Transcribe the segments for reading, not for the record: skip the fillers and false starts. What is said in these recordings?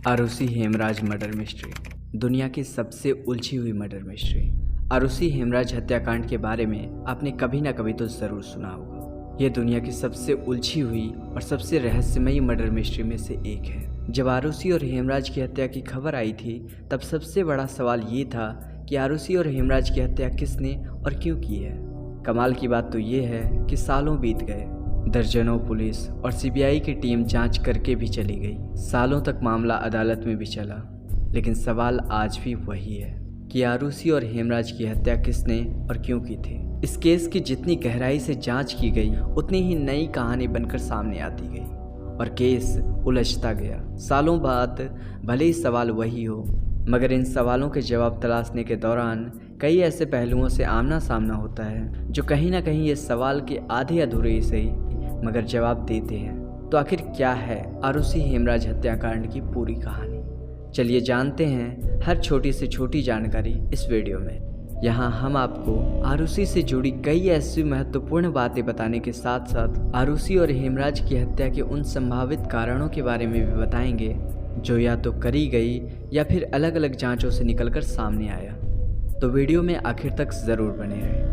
Arushi Hemraj murder mystery, दुनिया की सबसे उलझी हुई मर्डर मिस्ट्री। आरुषि हेमराज हत्याकांड के बारे में आपने कभी ना कभी तो ज़रूर सुना होगा। यह दुनिया की सबसे उलझी हुई और सबसे रहस्यमयी मर्डर मिस्ट्री में से एक है। जब आरुषि और हेमराज की हत्या की खबर आई थी, तब सबसे बड़ा सवाल ये था कि आरुषि और हेमराज की हत्या किसने और क्यों की है। कमाल की बात तो ये है कि सालों बीत गए, दर्जनों पुलिस और सीबीआई की टीम जांच करके भी चली गई। सालों तक मामला अदालत में भी चला, लेकिन सवाल आज भी वही है कि आरुषि और हेमराज की हत्या किसने और क्यों की थी। इस केस की जितनी गहराई से जांच की गई, उतनी ही नई कहानी बनकर सामने आती गई और केस उलझता गया। सालों बाद भले ही सवाल वही हो, मगर इन सवालों के जवाब तलाशने के दौरान कई ऐसे पहलुओं से आमना सामना होता है जो कहीं ना कहीं ये सवाल के आधे अधूरे से ही मगर जवाब देते हैं। तो आखिर क्या है आरुषि हेमराज हत्याकांड की पूरी कहानी? चलिए जानते हैं हर छोटी से छोटी जानकारी इस वीडियो में। यहाँ हम आपको आरुषि से जुड़ी कई ऐसी महत्वपूर्ण बातें बताने के साथ साथ आरुषि और हेमराज की हत्या के उन संभावित कारणों के बारे में भी बताएंगे जो या तो करी गई या फिर अलग अलग जांचों से निकलकर सामने आया। तो वीडियो में आखिर तक ज़रूर बने रहें।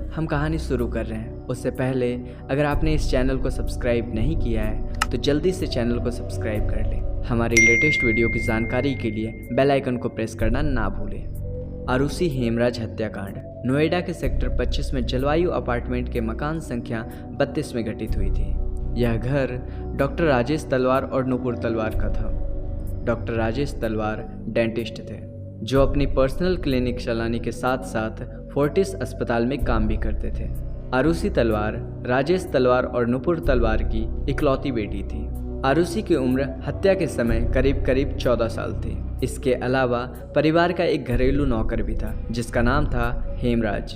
हम कहानी शुरू कर रहे हैं। उससे पहले अगर आपने इस चैनल को सब्सक्राइब नहीं किया है तो जल्दी से चैनल को सब्सक्राइब कर लें। हमारी लेटेस्ट वीडियो की जानकारी के लिए बेल आइकन को प्रेस करना ना भूलें। आरुषि हेमराज हत्याकांड नोएडा के सेक्टर 25 में जलवायु अपार्टमेंट के मकान संख्या 32 में घटित हुई थी। यह घर डॉक्टर राजेश तलवार और नुपुर तलवार का था। डॉक्टर राजेश तलवार डेंटिस्ट थे जो अपनी पर्सनल क्लिनिक चलाने के साथ साथ फोर्टिस अस्पताल में काम भी करते थे। आरुषि तलवार राजेश तलवार और नुपुर तलवार की इकलौती बेटी थी। आरुषि की उम्र हत्या के समय करीब 14 साल थी। इसके अलावा परिवार का एक घरेलू नौकर भी था जिसका नाम था हेमराज।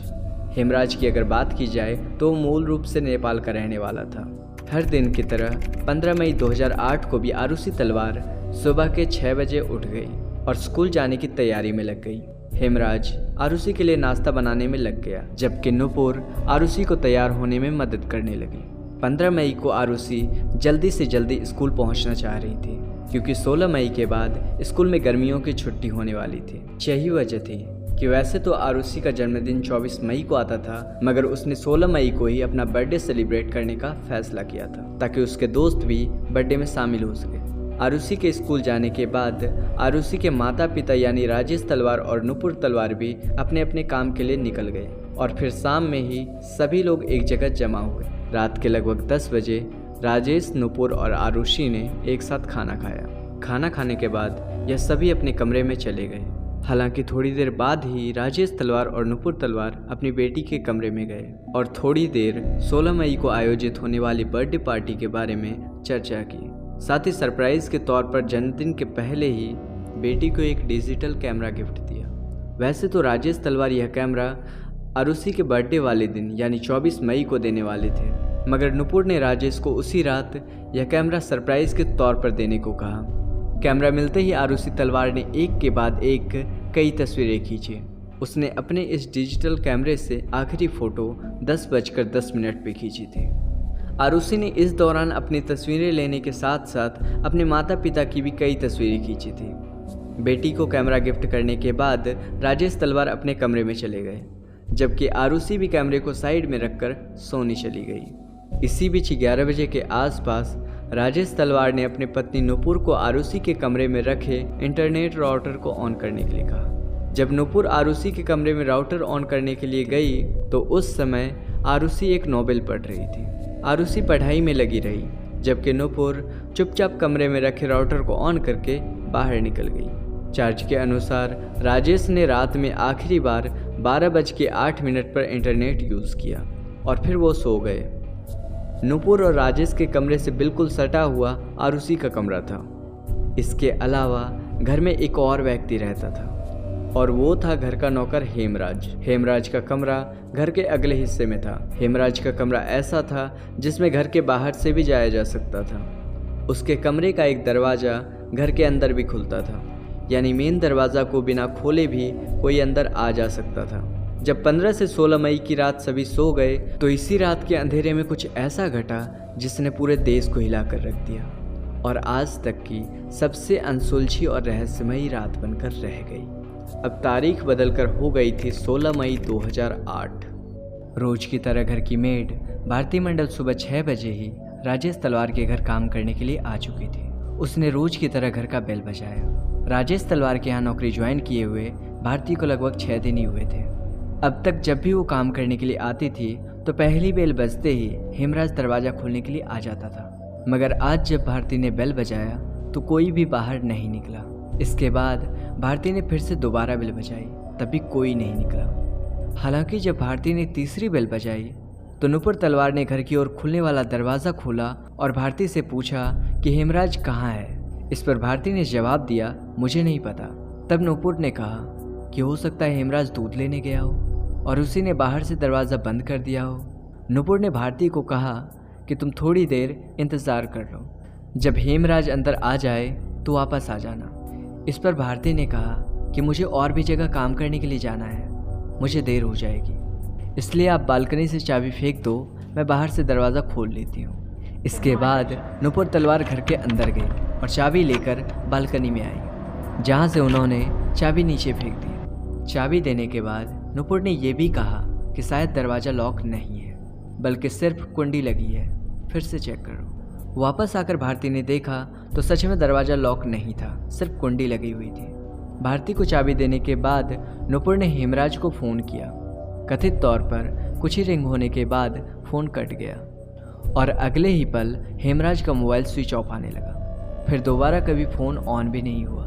हेमराज की अगर बात की जाए तो वो मूल रूप से नेपाल का रहने वाला था। हर दिन की तरह 15 मई 2008 को भी आरुषि तलवार सुबह के 6 बजे उठ गई और स्कूल जाने की तैयारी में लग गई। हेमराज आरुषि के लिए नाश्ता बनाने में लग गया, जबकि नुपुर आरुषि को तैयार होने में मदद करने लगी। 15 मई को आरुषि जल्दी से जल्दी स्कूल पहुंचना चाह रही थी क्योंकि 16 मई के बाद स्कूल में गर्मियों की छुट्टी होने वाली थी। यही वजह थी कि वैसे तो आरुषि का जन्मदिन 24 मई को आता था, मगर उसने 16 मई को ही अपना बर्थडे सेलिब्रेट करने का फैसला किया था ताकि उसके दोस्त भी बर्थडे में शामिल हो सके। आरुषि के स्कूल जाने के बाद आरुषि के माता पिता यानी राजेश तलवार और नुपुर तलवार भी अपने अपने काम के लिए निकल गए और फिर शाम में ही सभी लोग एक जगह जमा हो गए। रात के लगभग 10 बजे राजेश, नुपुर और आरुषि ने एक साथ खाना खाया। खाना खाने के बाद यह सभी अपने कमरे में चले गए। हालांकि थोड़ी देर बाद ही राजेश तलवार और नुपुर तलवार अपनी बेटी के कमरे में गए और थोड़ी देर 16 मई को आयोजित होने वाली बर्थडे पार्टी के बारे में चर्चा की। साथ ही सरप्राइज के तौर पर जन्मदिन के पहले ही बेटी को एक डिजिटल कैमरा गिफ्ट दिया। वैसे तो राजेश तलवार यह कैमरा आरुषि के बर्थडे वाले दिन यानी 24 मई को देने वाले थे, मगर नुपुर ने राजेश को उसी रात यह कैमरा सरप्राइज के तौर पर देने को कहा। कैमरा मिलते ही आरुषि तलवार ने एक के बाद एक कई तस्वीरें खींची। उसने अपने इस डिजिटल कैमरे से आखिरी फोटो 10:10 पे खींची थी। आरुषि ने इस दौरान अपनी तस्वीरें लेने के साथ साथ अपने माता पिता की भी कई तस्वीरें खींची थी। बेटी को कैमरा गिफ्ट करने के बाद राजेश तलवार अपने कमरे में चले गए, जबकि आरुषि भी कैमरे को साइड में रखकर सोने चली गई। इसी बीच 11 बजे के आसपास राजेश तलवार ने अपनी पत्नी नुपुर को आरुषि के कमरे में रखे इंटरनेट राउटर को ऑन करने के लिए कहा। जब नुपुर आरुषि के कमरे में राउटर ऑन करने के लिए गई तो उस समय आरुषि एक नोवेल पढ़ रही थी। आरुषि पढ़ाई में लगी रही, जबकि नुपुर चुपचाप कमरे में रखे राउटर को ऑन करके बाहर निकल गई। चार्ज के अनुसार राजेश ने रात में आखिरी बार 12:08 पर इंटरनेट यूज़ किया और फिर वो सो गए। नुपुर और राजेश के कमरे से बिल्कुल सटा हुआ आरुषि का कमरा था। इसके अलावा घर में एक और व्यक्ति रहता था और वो था घर का नौकर हेमराज। हेमराज का कमरा घर के अगले हिस्से में था। हेमराज का कमरा ऐसा था जिसमें घर के बाहर से भी जाया जा सकता था। उसके कमरे का एक दरवाज़ा घर के अंदर भी खुलता था, यानी मेन दरवाज़ा को बिना खोले भी कोई अंदर आ जा सकता था। जब 15 से 16 मई की रात सभी सो गए तो इसी रात के अंधेरे में कुछ ऐसा घटा जिसने पूरे देश को हिला कर रख दिया। और आज तक की सबसे अनसुलझी और रहस्यमयी रात बनकर रह गई। अब तारीख बदलकर हो गई थी 16 मई 2008। रोज की तरह घर की मेड भारती मंडल सुबह 6 बजे ही राजेश तलवार के घर काम करने के लिए आ चुकी थी। उसने रोज की तरह घर का बेल बजाया। राजेश तलवार के यहाँ नौकरी ज्वाइन किए हुए भारती को लगभग 6 दिन ही हुए थे। अब तक जब भी वो काम करने के लिए आती थी तो पहली बेल बजते ही हेमराज दरवाज़ा खोलने के लिए आ जाता था। मगर आज जब भारती ने बेल बजाया तो कोई भी बाहर नहीं निकला। इसके बाद भारती ने फिर से दोबारा बेल बजाई, तभी कोई नहीं निकला। हालांकि जब भारती ने तीसरी बेल बजाई तो नुपुर तलवार ने घर की ओर खुलने वाला दरवाज़ा खोला और भारती से पूछा कि हेमराज कहाँ है। इस पर भारती ने जवाब दिया, मुझे नहीं पता। तब नुपुर ने कहा कि हो सकता है हेमराज दूध लेने गया हो और उसी ने बाहर से दरवाज़ा बंद कर दिया हो। नुपुर ने भारती को कहा कि तुम थोड़ी देर इंतज़ार कर लो, जब हेमराज अंदर आ जाए तो वापस आ जाना। इस पर भारती ने कहा कि मुझे और भी जगह काम करने के लिए जाना है, मुझे देर हो जाएगी, इसलिए आप बालकनी से चाबी फेंक दो, मैं बाहर से दरवाज़ा खोल लेती हूँ। इसके बाद नुपुर तलवार घर के अंदर गई और चाबी लेकर बालकनी में आई, जहाँ से उन्होंने चाबी नीचे फेंक दी। चाबी देने के बाद नुपुर ने यह भी कहा कि शायद दरवाज़ा लॉक नहीं है, बल्कि सिर्फ कुंडी लगी है, फिर से चेक करो। वापस आकर भारती ने देखा तो सच में दरवाज़ा लॉक नहीं था, सिर्फ कुंडी लगी हुई थी। भारती को चाबी देने के बाद नुपुर ने हेमराज को फ़ोन किया। कथित तौर पर कुछ ही रिंग होने के बाद फ़ोन कट गया और अगले ही पल हेमराज का मोबाइल स्विच ऑफ आने लगा। फिर दोबारा कभी फ़ोन ऑन भी नहीं हुआ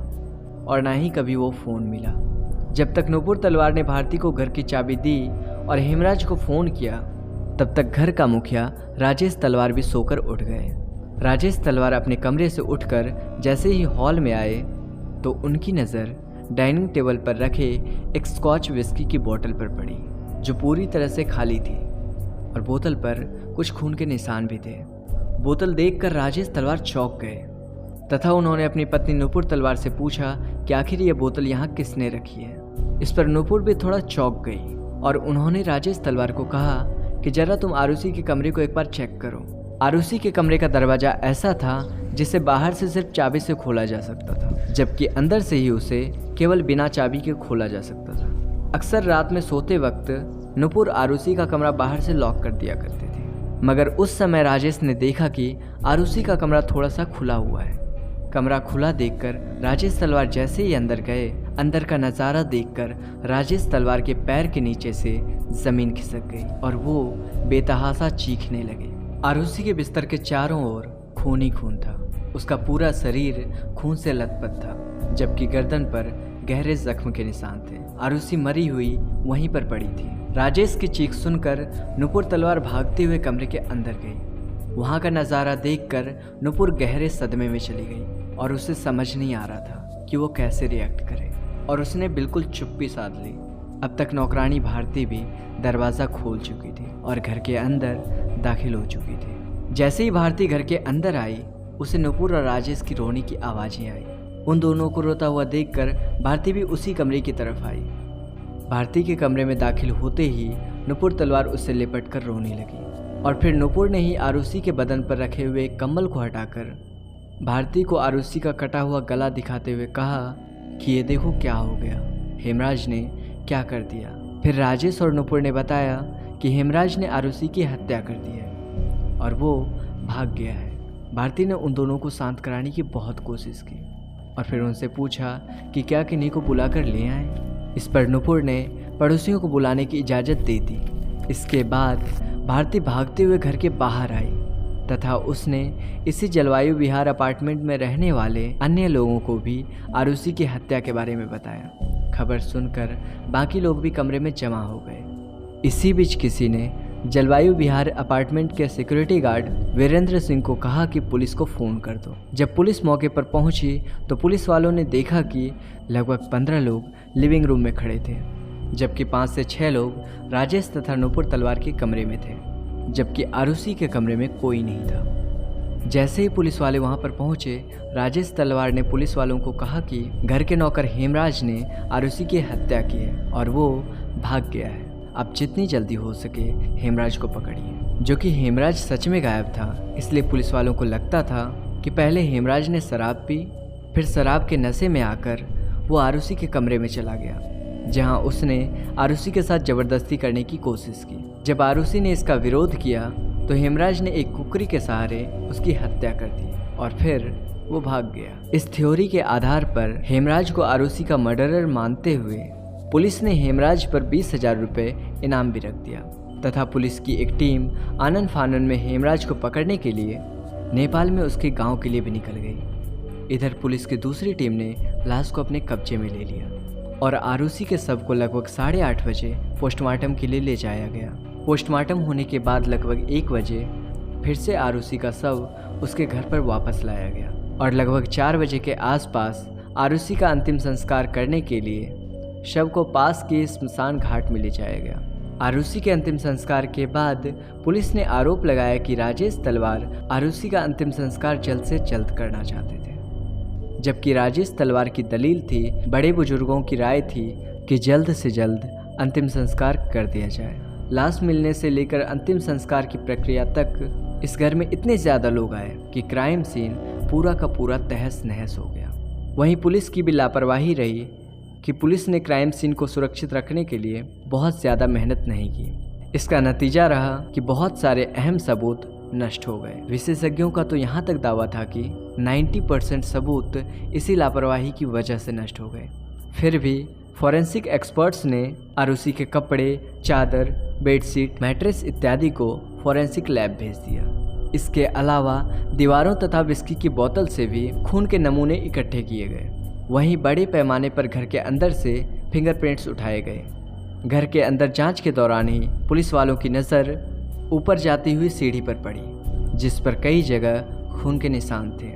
और ना ही कभी वो फ़ोन मिला। जब तक नुपुर तलवार ने भारती को घर की चाबी दी और हेमराज को फ़ोन किया, तब तक घर का मुखिया राजेश तलवार भी सोकर उठ गए। राजेश तलवार अपने कमरे से उठकर जैसे ही हॉल में आए तो उनकी नज़र डाइनिंग टेबल पर रखे एक स्कॉच विस्की की बोतल पर पड़ी, जो पूरी तरह से खाली थी और बोतल पर कुछ खून के निशान भी थे। बोतल देखकर राजेश तलवार चौंक गए तथा उन्होंने अपनी पत्नी नुपुर तलवार से पूछा कि आखिर ये बोतल यहाँ किसने रखी है। इस पर नुपुर भी थोड़ा चौंक गई और उन्होंने राजेश तलवार को कहा कि जरा तुम आरुषि के कमरे को एक बार चेक करो। आरुषि के कमरे का दरवाज़ा ऐसा था जिसे बाहर से सिर्फ चाबी से खोला जा सकता था, जबकि अंदर से ही उसे केवल बिना चाबी के खोला जा सकता था। अक्सर रात में सोते वक्त नुपुर आरुषि का कमरा बाहर से लॉक कर दिया करते थे, मगर उस समय राजेश ने देखा कि आरुषि का कमरा थोड़ा सा खुला हुआ है। कमरा खुला देखकर राजेश तलवार जैसे ही अंदर गए, अंदर का नज़ारा देखकर राजेश तलवार के पैर के नीचे से ज़मीन खिसक गई और वो बेतहासा चीखने लगे। आरुषि के बिस्तर के चारों ओर खून ही खून था। उसका पूरा शरीर खून से लथपथ था, जबकि गर्दन पर गहरे जख्म के निशान थे। आरुषि मरी हुई वहीं पर पड़ी थी। राजेश की चीख सुनकर नुपुर तलवार भागते हुए कमरे के अंदर गई। वहाँ का नज़ारा देखकर नुपुर गहरे सदमे में चली गई और उसे समझ नहीं आ रहा था कि वो कैसे रिएक्ट करे, और उसने बिल्कुल चुप्पी साध ली। अब तक नौकरानी भारती भी दरवाज़ा खोल चुकी थी और घर के अंदर दाखिल हो चुकी थी। जैसे ही भारती घर के अंदर आई, उसे नुपुर और राजेश की रोने की आवाज़ें आई। उन दोनों को रोता हुआ देखकर भारती भी उसी कमरे की तरफ आई। भारती के कमरे में दाखिल होते ही नुपुर तलवार उससे लिपट कर रोने लगी और फिर नुपुर ने ही आरुषि के बदन पर रखे हुए कम्बल को हटाकर भारती को आरुषि का कटा हुआ गला दिखाते हुए कहा कि ये देखो क्या हो गया, हेमराज ने क्या कर दिया। फिर राजेश और नुपुर ने बताया कि हेमराज ने आरुषि की हत्या कर दी है और वो भाग गया है। भारती ने उन दोनों को शांत कराने की बहुत कोशिश की और फिर उनसे पूछा कि क्या किन्हीं को बुला कर ले आए। इस पर नुपुर ने पड़ोसियों को बुलाने की इजाज़त दे दी। इसके बाद भारती भागते हुए घर के बाहर आई तथा उसने इसी जलवायु विहार अपार्टमेंट में रहने वाले अन्य लोगों को भी आरुषि की हत्या के बारे में बताया। खबर सुनकर बाकी लोग भी कमरे में जमा हो गए। इसी बीच किसी ने जलवायु विहार अपार्टमेंट के सिक्योरिटी गार्ड वीरेंद्र सिंह को कहा कि पुलिस को फ़ोन कर दो। जब पुलिस मौके पर पहुंची तो पुलिस वालों ने देखा कि लगभग 15 लोग लिविंग रूम में खड़े थे, जबकि 5 से 6 लोग राजेश तथा नुपुर तलवार के कमरे में थे, जबकि आरुषि के कमरे में कोई नहीं था। जैसे ही पुलिस वाले वहां पर पहुंचे, राजेश तलवार ने पुलिस वालों को कहा कि घर के नौकर हेमराज ने आरुषि की हत्या की है और वो भाग गया है। आप जितनी जल्दी हो सके हेमराज को पकड़िए। जो कि हेमराज सच में गायब था, इसलिए पुलिस वालों को लगता था कि पहले हेमराज ने शराब पी, फिर शराब के नशे में आकर वो आरुषि के कमरे में चला गया, जहां उसने आरुषि के साथ ज़बरदस्ती करने की कोशिश की। जब आरुषि ने इसका विरोध किया तो हेमराज ने एक कुकरी के सहारे उसकी हत्या कर दी और फिर वो भाग गया। इस थ्योरी के आधार पर हेमराज को आरुषि का मर्डरर मानते हुए पुलिस ने हेमराज पर 20,000 रुपये इनाम भी रख दिया तथा पुलिस की एक टीम आनन फानन में हेमराज को पकड़ने के लिए नेपाल में उसके गांव के लिए भी निकल गई। इधर पुलिस की दूसरी टीम ने लाश को अपने कब्जे में ले लिया और आरुषि के शव को लगभग 8:30 बजे पोस्टमार्टम के लिए ले जाया गया। पोस्टमार्टम होने के बाद लगभग 1 बजे फिर से आरुषि का शव उसके घर पर वापस लाया गया और लगभग 4 बजे के आसपास आरुषि का अंतिम संस्कार करने के लिए शव को पास के स्मशान घाट में ले जाया गया। आरुषि के अंतिम संस्कार के बाद पुलिस ने आरोप लगाया कि राजेश तलवार आरुषि का अंतिम संस्कार जल्द से जल्द करना चाहते थे, जबकि राजेश तलवार की दलील थी, बड़े बुजुर्गों की राय थी कि जल्द से जल्द अंतिम संस्कार कर दिया जाए। लाश मिलने से लेकर अंतिम संस्कार की प्रक्रिया तक इस घर में इतने ज़्यादा लोग आए कि क्राइम सीन पूरा का पूरा तहस नहस हो गया। वहीं पुलिस की भी लापरवाही रही कि पुलिस ने क्राइम सीन को सुरक्षित रखने के लिए बहुत ज़्यादा मेहनत नहीं की। इसका नतीजा रहा कि बहुत सारे अहम सबूत नष्ट हो गए। विशेषज्ञों का तो यहाँ तक दावा था कि 90% सबूत इसी लापरवाही की वजह से नष्ट हो गए। फिर भी फॉरेंसिक एक्सपर्ट्स ने आरुषि के कपड़े, चादर, बेडशीट, मैट्रेस इत्यादि को फॉरेंसिक लैब भेज दिया। इसके अलावा दीवारों तथा विस्की की बोतल से भी खून के नमूने इकट्ठे किए गए। वहीं बड़े पैमाने पर घर के अंदर से फिंगरप्रिंट्स उठाए गए। घर के अंदर जांच के दौरान ही पुलिस वालों की नज़र ऊपर जाती हुई सीढ़ी पर पड़ी, जिस पर कई जगह खून के निशान थे।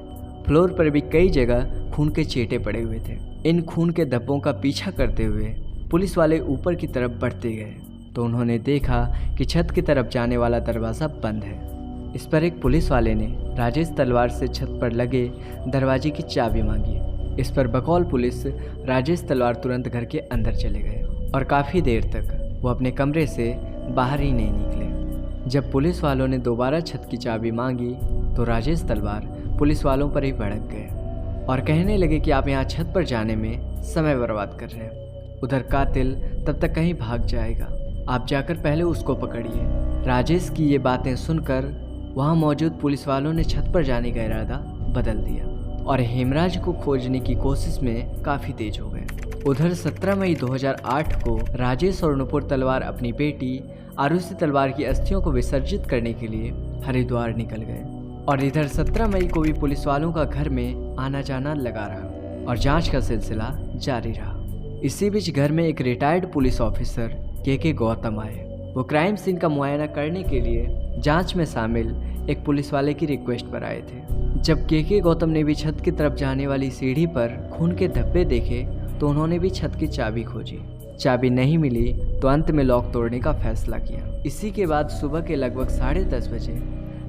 फ्लोर पर भी कई जगह खून के छींटे पड़े हुए थे। इन खून के धब्बों का पीछा करते हुए पुलिस वाले ऊपर की तरफ बढ़ते गए तो उन्होंने देखा कि छत की तरफ जाने वाला दरवाज़ा बंद है। इस पर एक पुलिस वाले ने राजेश तलवार से छत पर लगे दरवाजे की चाबी मांगी। इस पर बकौल पुलिस राजेश तलवार तुरंत घर के अंदर चले गए और काफ़ी देर तक वो अपने कमरे से बाहर ही नहीं निकले। जब पुलिस वालों ने दोबारा छत की चाबी मांगी तो राजेश तलवार पुलिस वालों पर ही भड़क गए और कहने लगे कि आप यहाँ छत पर जाने में समय बर्बाद कर रहे हैं। उधर कातिल तब तक कहीं भाग जाएगा, आप जाकर पहले उसको पकड़िए। राजेश की ये बातें सुनकर वहाँ मौजूद पुलिस वालों ने छत पर जाने का इरादा बदल दिया और हेमराज को खोजने की कोशिश में काफ़ी तेज हो गए। उधर 17 मई 2008 को राजेश और नुपुर तलवार अपनी बेटी आरुषि तलवार की अस्थियों को विसर्जित करने के लिए हरिद्वार निकल गए और इधर 17 मई को भी पुलिस वालों का घर में आना जाना लगा रहा और जांच का सिलसिला जारी रहा। इसी बीच घर में एक रिटायर्ड पुलिस ऑफिसर के गौतम आए। वो क्राइम सीन का मुआयना करने के लिए जांच में शामिल एक पुलिस वाले की रिक्वेस्ट पर आए थे। जब के गौतम ने भी छत की तरफ जाने वाली सीढ़ी पर खून के धब्बे देखे तो उन्होंने भी छत की चाबी खोजी। चाबी नहीं मिली तो अंत में लॉक तोड़ने का फैसला किया। इसी के बाद सुबह के लगभग 10:30 बजे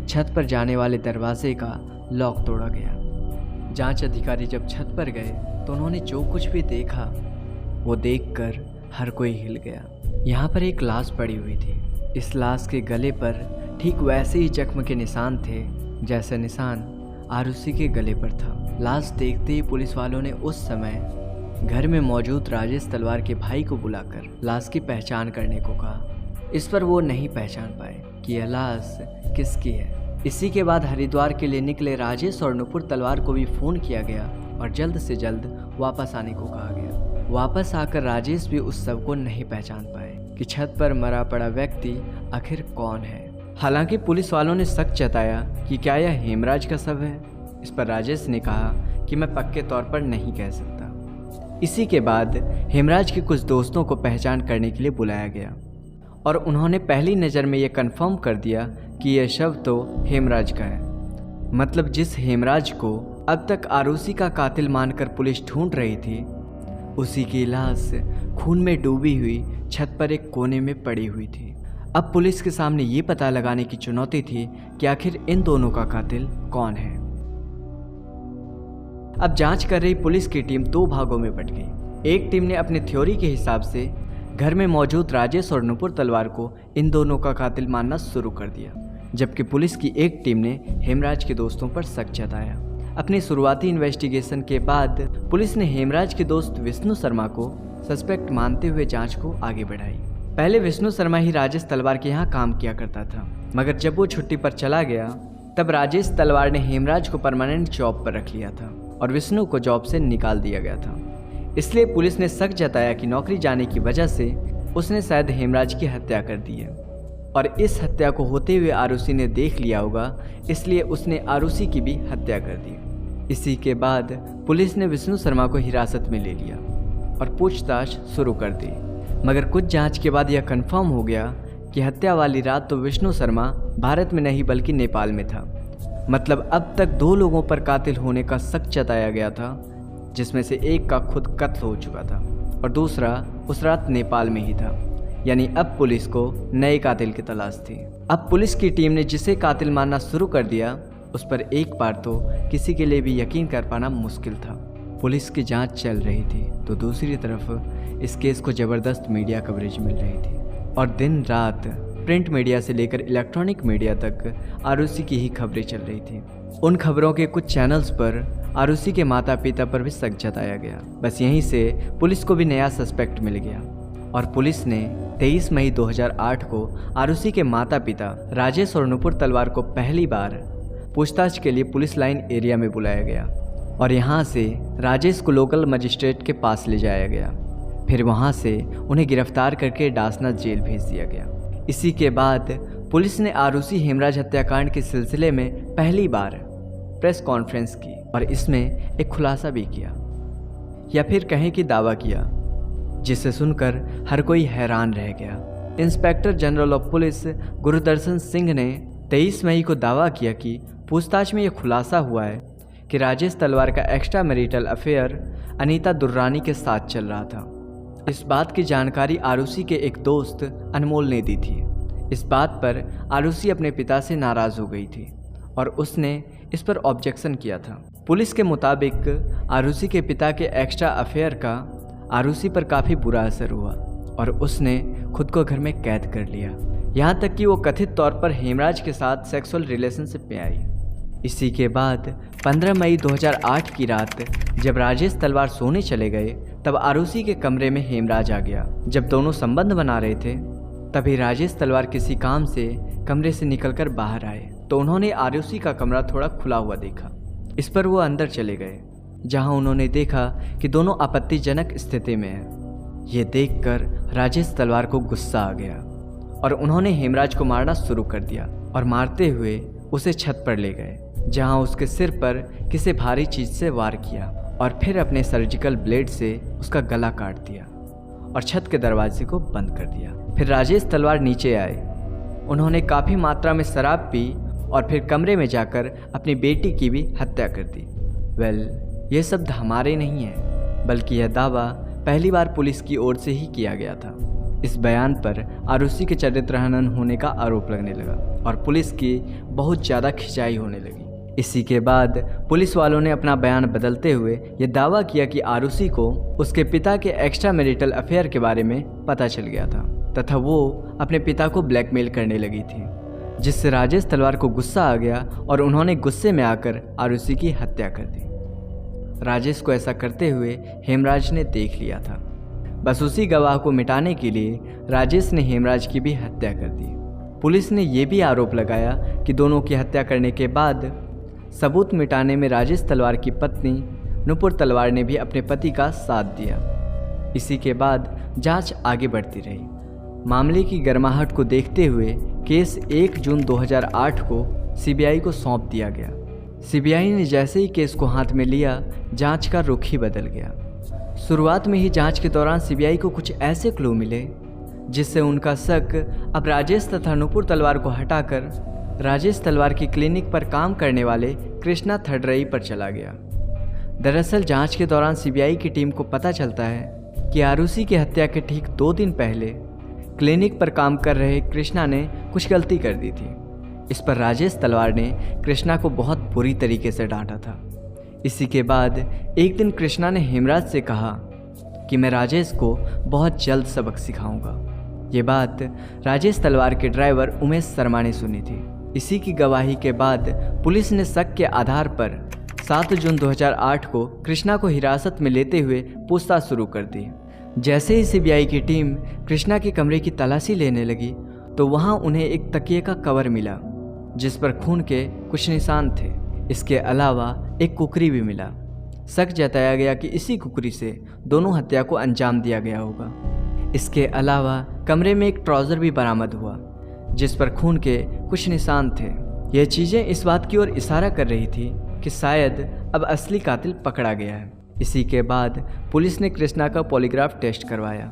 छत पर जाने वाले दरवाजे का लॉक तोड़ा गया। जांच अधिकारी जब छत पर गए तो उन्होंने जो कुछ भी देखा वो देखकर हर कोई हिल गया। यहाँ पर एक लाश पड़ी हुई थी। इस लाश के गले पर ठीक वैसे ही जख्म के निशान थे जैसे निशान आरुषि के गले पर था। लाश देखते ही पुलिस वालों ने उस समय घर में मौजूद राजेश तलवार के भाई को बुलाकर लाश की पहचान करने को कहा। इस पर वो नहीं पहचान पाए कि यह लाश किसकी है। इसी के बाद हरिद्वार के लिए निकले राजेश और नुपुर तलवार को भी फ़ोन किया गया और जल्द से जल्द वापस आने को कहा गया। वापस आकर राजेश भी उस शव को नहीं पहचान पाए कि छत पर मरा पड़ा व्यक्ति आखिर कौन है। हालांकि पुलिस वालों ने शक जताया कि क्या यह हेमराज का शव है। इस पर राजेश ने कहा कि मैं पक्के तौर पर नहीं कह सकता। इसी के बाद हेमराज के कुछ दोस्तों को पहचान करने के लिए बुलाया गया और उन्होंने पहली नज़र में यह कंफर्म कर दिया कि यह शव तो हेमराज का है। मतलब जिस हेमराज को अब तक आरुषि का कातिल मानकर पुलिस ढूंढ रही थी, उसी की लाश खून में डूबी हुई छत पर एक कोने में पड़ी हुई थी। अब पुलिस के सामने ये पता लगाने की चुनौती थी कि आखिर इन दोनों का कातिल कौन है। अब जांच कर रही पुलिस की टीम दो भागों में बट गई। एक टीम ने अपने थ्योरी के हिसाब से घर में मौजूद राजेश और नुपुर तलवार को इन दोनों का कातिल मानना शुरू कर दिया, जबकि पुलिस की एक टीम ने हेमराज के दोस्तों पर शक जताया। अपनी शुरुआती इन्वेस्टिगेशन के बाद पुलिस ने हेमराज के दोस्त विष्णु शर्मा को सस्पेक्ट मानते हुए जांच को आगे बढ़ाई। पहले विष्णु शर्मा ही राजेश तलवार के यहाँ काम किया करता था, मगर जब वो छुट्टी पर चला गया तब राजेश तलवार ने हेमराज को परमानेंट जॉब पर रख लिया था और विष्णु को जॉब से निकाल दिया गया था। इसलिए पुलिस ने शक जताया कि नौकरी जाने की वजह से उसने शायद हेमराज की हत्या कर दी है और इस हत्या को होते हुए आरुषि ने देख लिया होगा, इसलिए उसने आरुषि की भी हत्या कर दी। इसी के बाद पुलिस ने विष्णु शर्मा को हिरासत में ले लिया और पूछताछ शुरू कर दी, मगर कुछ जांच के बाद यह कंफर्म हो गया कि हत्या वाली रात तो विष्णु शर्मा भारत में नहीं बल्कि नेपाल में था। मतलब अब तक 2 लोगों पर कातिल होने का शक जताया गया था, जिसमें से एक का खुद कत्ल हो चुका था और दूसरा उस रात नेपाल में ही था। यानी अब पुलिस को नए कातिल की तलाश थी। अब पुलिस की टीम ने जिसे कातिल मानना शुरू कर दिया उस पर एक बार तो किसी के लिए भी यकीन कर पाना मुश्किल था। पुलिस की जांच चल रही थी तो दूसरी तरफ इस केस को ज़बरदस्त मीडिया कवरेज मिल रही थी और दिन रात प्रिंट मीडिया से लेकर इलेक्ट्रॉनिक मीडिया तक आरुषि की ही खबरें चल रही थी। उन खबरों के कुछ चैनल्स पर आरुषि के माता पिता पर भी शक जताया गया। बस यहीं से पुलिस को भी नया सस्पेक्ट मिल गया और पुलिस ने 23 मई 2008 को आरुषि के माता पिता राजेश और नुपुर तलवार को पहली बार पूछताछ के लिए पुलिस लाइन एरिया में बुलाया गया और यहाँ से राजेश को लोकल मजिस्ट्रेट के पास ले जाया गया। फिर वहाँ से उन्हें गिरफ्तार करके डासना जेल भेज दिया गया। इसी के बाद पुलिस ने आरुषि हेमराज हत्याकांड के सिलसिले में पहली बार प्रेस कॉन्फ्रेंस की और इसमें एक खुलासा भी किया, या फिर कहें कि दावा किया, जिसे सुनकर हर कोई हैरान रह गया। Inspector general of police Gurudarshan Singh ने 23 मई को दावा किया कि पूछताछ में यह खुलासा हुआ है कि राजेश तलवार का extra marital affair Anita Durrani के साथ चल रहा था। इस बात की जानकारी आरुषि के एक दोस्त अनमोल ने दी थी। इस बात पर आरुषि अपने पिता से नाराज़ हो गई थी और उसने इस पर ऑब्जेक्शन किया था। पुलिस के मुताबिक आरुषि के पिता के एक्स्ट्रा अफेयर का आरुषि पर काफ़ी बुरा असर हुआ और उसने खुद को घर में कैद कर लिया, यहाँ तक कि वो कथित तौर पर हेमराज के साथ सेक्सुअल रिलेशनशिप में आई। इसी के बाद 15 मई 2008 की रात जब राजेश तलवार सोने चले गए तब आरुषि के कमरे में हेमराज आ गया। जब दोनों संबंध बना रहे थे तभी राजेश तलवार किसी काम से कमरे से निकलकर बाहर आए तो उन्होंने आरुषि का कमरा थोड़ा खुला हुआ देखा। इस पर वो अंदर चले गए, जहां उन्होंने देखा कि दोनों आपत्तिजनक स्थिति में हैं। ये देखकर राजेश तलवार को गुस्सा आ गया और उन्होंने हेमराज को मारना शुरू कर दिया और मारते हुए उसे छत पर ले गए, जहां उसके सिर पर किसी भारी चीज़ से वार किया और फिर अपने सर्जिकल ब्लेड से उसका गला काट दिया और छत के दरवाजे को बंद कर दिया। फिर राजेश तलवार नीचे आए, उन्होंने काफ़ी मात्रा में शराब पी और फिर कमरे में जाकर अपनी बेटी की भी हत्या कर दी। ये शब्द हमारे नहीं है, बल्कि यह दावा पहली बार पुलिस की ओर से ही किया गया था। इस बयान पर आरुषि के चरित्रहनन होने का आरोप लगने लगा और पुलिस की बहुत ज़्यादा खिंचाई होने लगी। इसी के बाद पुलिस वालों ने अपना बयान बदलते हुए यह दावा किया कि आरुषि को उसके पिता के एक्स्ट्रा मैरिटल अफेयर के बारे में पता चल गया था तथा वो अपने पिता को ब्लैकमेल करने लगी थी, जिससे राजेश तलवार को गुस्सा आ गया और उन्होंने गुस्से में आकर आरुषि की हत्या कर दी। राजेश को ऐसा करते हुए हेमराज ने देख लिया था। बस उसी गवाह को मिटाने के लिए राजेश ने हेमराज की भी हत्या कर दी। पुलिस ने यह भी आरोप लगाया कि दोनों की हत्या करने के बाद सबूत मिटाने में राजेश तलवार की पत्नी नुपुर तलवार ने भी अपने पति का साथ दिया। इसी के बाद जांच आगे बढ़ती रही। मामले की गर्माहट को देखते हुए केस 1 जून 2008 को सीबीआई को सौंप दिया गया। सीबीआई ने जैसे ही केस को हाथ में लिया, जांच का रुख ही बदल गया। शुरुआत में ही जांच के दौरान सीबीआई को कुछ ऐसे क्लू मिले जिससे उनका शक अब राजेश तथा नुपुर तलवार को हटाकर राजेश तलवार की क्लिनिक पर काम करने वाले कृष्णा थडरई पर चला गया। दरअसल जांच के दौरान सीबीआई की टीम को पता चलता है कि आरुषि की हत्या के ठीक 2 दिन पहले क्लिनिक पर काम कर रहे कृष्णा ने कुछ गलती कर दी थी। इस पर राजेश तलवार ने कृष्णा को बहुत बुरी तरीके से डांटा था। इसी के बाद एक दिन कृष्णा ने हेमराज से कहा कि मैं राजेश को बहुत जल्द सबक सिखाऊंगा। ये बात राजेश तलवार के ड्राइवर उमेश शर्मा ने सुनी थी। इसी की गवाही के बाद पुलिस ने शक के आधार पर 7 जून 2008 को कृष्णा को हिरासत में लेते हुए पूछताछ शुरू कर दी। जैसे ही सीबीआई की टीम कृष्णा के कमरे की तलाशी लेने लगी तो वहां उन्हें एक तकिए का कवर मिला जिस पर खून के कुछ निशान थे। इसके अलावा एक कुकरी भी मिला। शक जताया गया कि इसी कुकरी से दोनों हत्या को अंजाम दिया गया होगा। इसके अलावा कमरे में एक ट्राउज़र भी बरामद हुआ जिस पर खून के कुछ निशान थे। यह चीज़ें इस बात की ओर इशारा कर रही थी कि शायद अब असली कातिल पकड़ा गया है। इसी के बाद पुलिस ने कृष्णा का पॉलीग्राफ टेस्ट करवाया।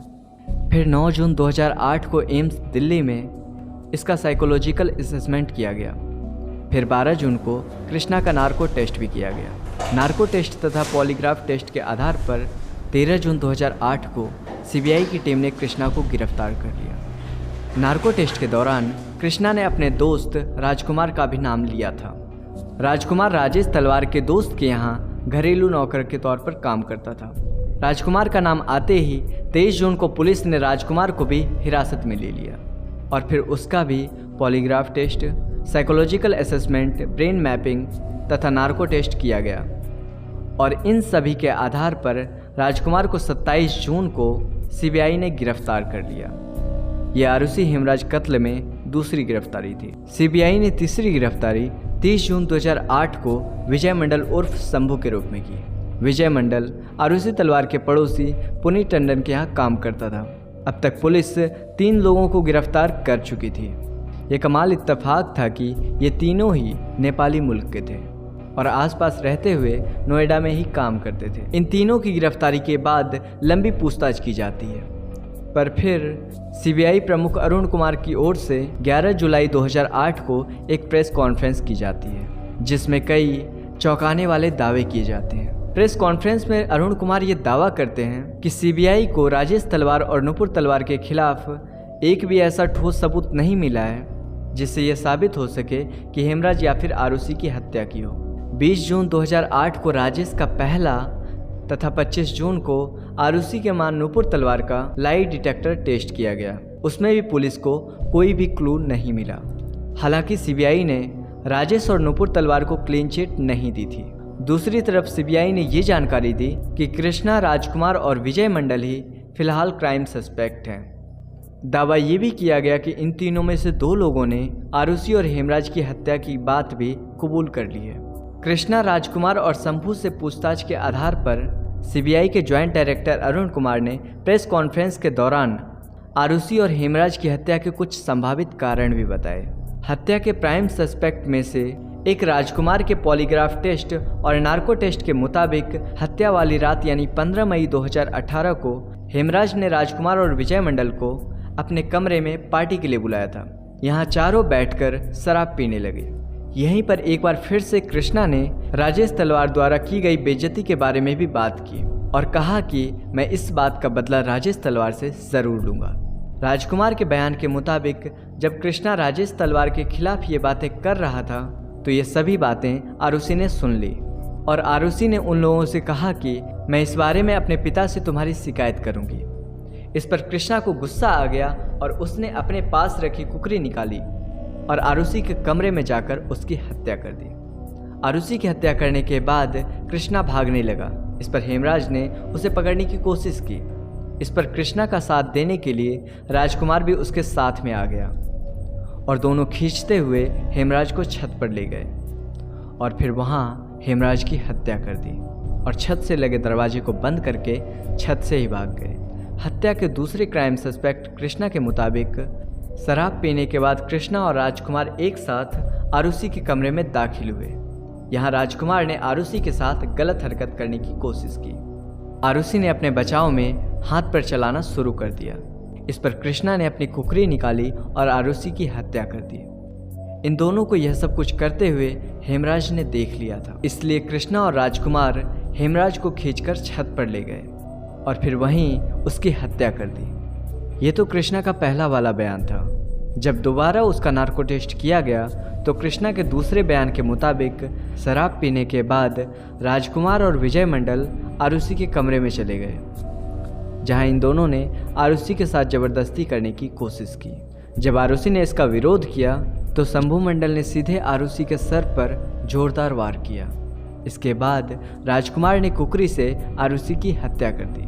फिर 9 जून 2008 को एम्स दिल्ली में इसका साइकोलॉजिकल असेसमेंट किया गया। फिर 12 जून को कृष्णा का नार्को टेस्ट भी किया गया। नार्को टेस्ट तथा पॉलीग्राफ टेस्ट के आधार पर 13 जून 2008 को सीबीआई की टीम ने कृष्णा को गिरफ्तार कर लिया। नार्को टेस्ट के दौरान कृष्णा ने अपने दोस्त राजकुमार का भी नाम लिया था। राजकुमार राजेश तलवार के दोस्त के यहाँ घरेलू नौकर के तौर पर काम करता था। राजकुमार का नाम आते ही 23 जून को पुलिस ने राजकुमार को भी हिरासत में ले लिया और फिर उसका भी polygraph test, psychological assessment, brain mapping तथा नार्को टेस्ट किया गया और इन सभी के आधार पर राजकुमार को 27 जून को सीबीआई ने गिरफ्तार कर लिया। यह आरुषि हेमराज कत्ल में दूसरी गिरफ्तारी थी। सीबीआई ने तीसरी गिरफ्तारी 30 जून 2008 को विजय मंडल उर्फ शंभू के रूप में की। विजय मंडल आरुषि तलवार के पड़ोसी पुनीत टंडन के यहाँ काम करता था। अब तक पुलिस 3 लोगों को गिरफ्तार कर चुकी थी। ये कमाल इत्तेफाक था कि ये तीनों ही नेपाली मुल्क के थे और आसपास रहते हुए नोएडा में ही काम करते थे। इन तीनों की गिरफ्तारी के बाद लंबी पूछताछ की जाती है, पर फिर सीबीआई प्रमुख अरुण कुमार की ओर से 11 जुलाई 2008 को एक प्रेस कॉन्फ्रेंस की जाती है जिसमें कई चौंकाने वाले दावे किए जाते हैं। प्रेस कॉन्फ्रेंस में अरुण कुमार ये दावा करते हैं कि सीबीआई को राजेश तलवार और नुपुर तलवार के खिलाफ एक भी ऐसा ठोस सबूत नहीं मिला है जिससे यह साबित हो सके कि हेमराज या फिर आरुषि की हत्या की हो। 20 जून 2008 को राजेश का पहला तथा 25 जून को आरुषि के मां नुपुर तलवार का लाई डिटेक्टर टेस्ट किया गया। उसमें भी पुलिस को कोई भी क्लू नहीं मिला। हालांकि सीबीआई ने राजेश और नुपुर तलवार को क्लीन चिट नहीं दी थी। दूसरी तरफ सीबीआई ने ये जानकारी दी कि कृष्णा, राजकुमार और विजय मंडल ही फिलहाल क्राइम सस्पेक्ट हैं। दावा ये भी किया गया कि इन तीनों में से 2 लोगों ने आरुषि और हेमराज की हत्या की बात भी कबूल कर ली है। कृष्णा, राजकुमार और शंभू से पूछताछ के आधार पर सीबीआई के ज्वाइंट डायरेक्टर अरुण कुमार ने प्रेस कॉन्फ्रेंस के दौरान आरुषि और हेमराज की हत्या के कुछ संभावित कारण भी बताए। हत्या के प्राइम सस्पेक्ट में से एक राजकुमार के पॉलीग्राफ टेस्ट और नार्को टेस्ट के मुताबिक हत्या वाली रात यानी 15 मई 2018 को हेमराज ने राजकुमार और विजय मंडल को अपने कमरे में पार्टी के लिए बुलाया था। यहाँ चारों बैठकर शराब पीने लगे। यहीं पर एक बार फिर से कृष्णा ने राजेश तलवार द्वारा की गई बेइज्जती के बारे में भी बात की और कहा कि मैं इस बात का बदला राजेश तलवार से ज़रूर लूँगा। राजकुमार के बयान के मुताबिक जब कृष्णा राजेश तलवार के खिलाफ ये बातें कर रहा था तो ये सभी बातें आरुषि ने सुन ली और आरुषि ने उन लोगों से कहा कि मैं इस बारे में अपने पिता से तुम्हारी शिकायत करूंगी। इस पर कृष्णा को गुस्सा आ गया और उसने अपने पास रखी कुकरी निकाली और आरुषि के कमरे में जाकर उसकी हत्या कर दी। आरुषि की हत्या करने के बाद कृष्णा भागने लगा। इस पर हेमराज ने उसे पकड़ने की कोशिश की। इस पर कृष्णा का साथ देने के लिए राजकुमार भी उसके साथ में आ गया और दोनों खींचते हुए हेमराज को छत पर ले गए और फिर वहाँ हेमराज की हत्या कर दी और छत से लगे दरवाजे को बंद करके छत से ही भाग गए। हत्या के दूसरे क्राइम सस्पेक्ट कृष्णा के मुताबिक शराब पीने के बाद कृष्णा और राजकुमार एक साथ आरुषि के कमरे में दाखिल हुए। यहाँ राजकुमार ने आरुषि के साथ गलत हरकत करने की कोशिश की। आरुषि ने अपने बचाव में हाथ पर चलाना शुरू कर दिया। इस पर कृष्णा ने अपनी कुकरी निकाली और आरुषि की हत्या कर दी। इन दोनों को यह सब कुछ करते हुए हेमराज ने देख लिया था, इसलिए कृष्णा और राजकुमार हेमराज को खींचकर छत पर ले गए और फिर वहीं उसकी हत्या कर दी। ये तो कृष्णा का पहला वाला बयान था। जब दोबारा उसका नार्को टेस्ट किया गया तो कृष्णा के दूसरे बयान के मुताबिक शराब पीने के बाद राजकुमार और विजय मंडल आरुषि के कमरे में चले गए, जहां इन दोनों ने आरुषि के साथ ज़बरदस्ती करने की कोशिश की। जब आरुषि ने इसका विरोध किया तो शंभू मंडल ने सीधे आरुषि के सर पर जोरदार वार किया। इसके बाद राजकुमार ने कुकरी से आरुषि की हत्या कर दी।